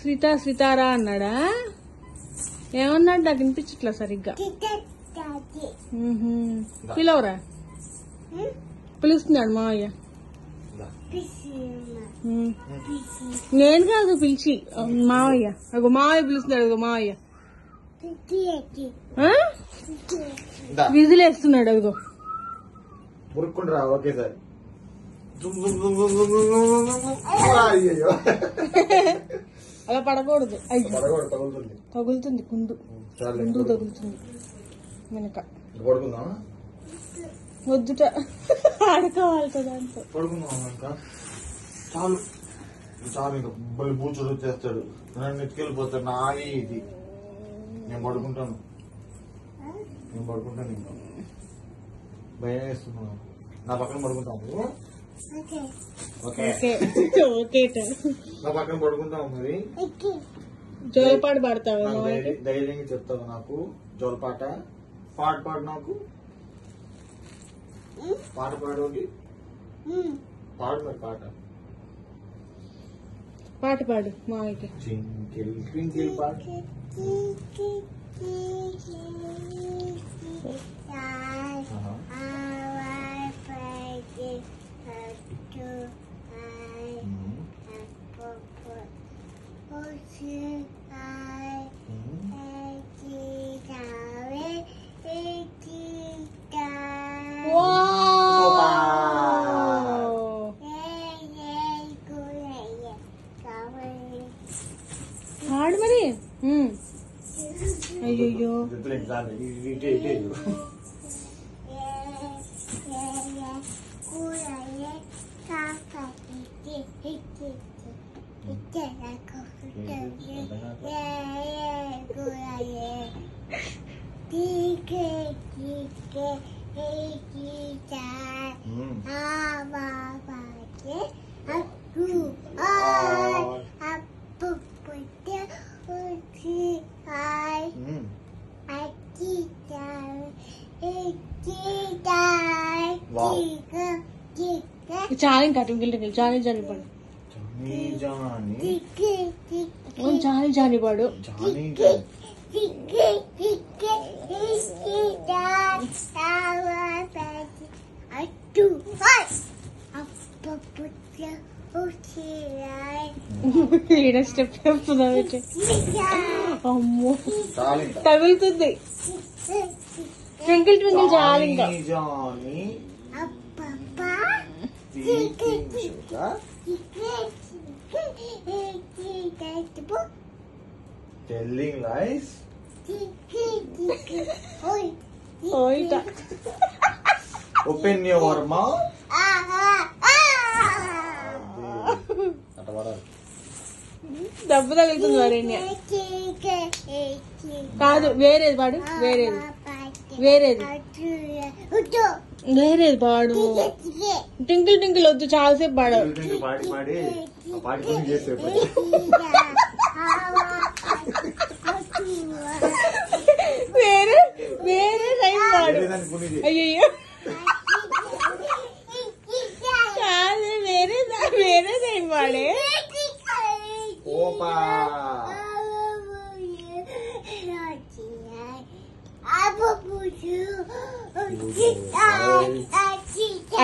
సీతారా అన్నాడా? ఏమన్నాడు నాకు వినిపించట్లా సరిగ్గా. పిలవరా, పిలుస్తున్నాడు మావయ్య. నేను కాదు పిలిచి, మావయ్య. అగో మావయ్య పిలుస్తున్నాడు. అగో మావయ్య విజిలేస్తున్నాడు. అదిగో అలా పడకూడదు, తగులుతుంది. కుందు తగులుతుంది వెనక. వద్దుట, ఆడుకోవాలి కదా అంతా. చాలు చాలు, ఇంకా మళ్ళీ బూచుడు వచ్చేస్తాడు, నన్ను ఎత్తుకెళ్ళిపోతాడు. నా ఇది నేను పడుకుంటాను ఇంకా భయం వేస్తున్నాను. నా పక్కన పడుకుంటాము. నా పక్కన పడుకుంటాము. మరి జోలపాట పాడతావు? ధైర్యంగా చెప్తావు నాకు జోలపాట. పాడు నాకు పాట పాడు. పాడు మరి పాట పాడు మావయ్యకి. ట్వింకిల్ ట్వింకిల్ పాట. పాడు మరి. అయ్యో చాలా ఇంకా ట్వింకిల్ ట్వింకిల్ జానీ జానీ పాడు. జానీ జానీ పాడు. స్టెప్ చెప్తున్నా. అమ్మో తగులుతుంది. ట్వింకిల్ ట్వింకిల్ చాలు ఇంకా. Telling lies. Open your mouth. డబ్బు తగులుతుంది మరి. కాదు, వేరేది పాడు. వేరేది పాడు. టింకిల్ టింకిల్ వద్దు, చాలాసేపు పాడు. వేరే టైం పాడు. అయ్యో కాదు, వేరే టైం పాడే.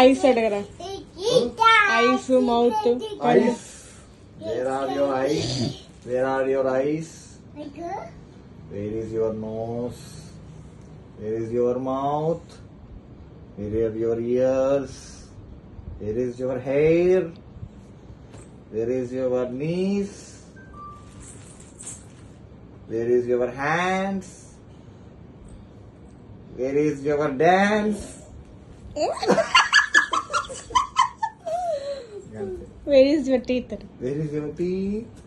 ఐస్ అడగరా. Ice mouth. Where are your eyes? Where are your eyes? Where is your nose? Where is your mouth? Where are your ears? Where is your hair? Where is your knees? Where is your hands? Where is your dance? Where is your teeth? Where is your teeth?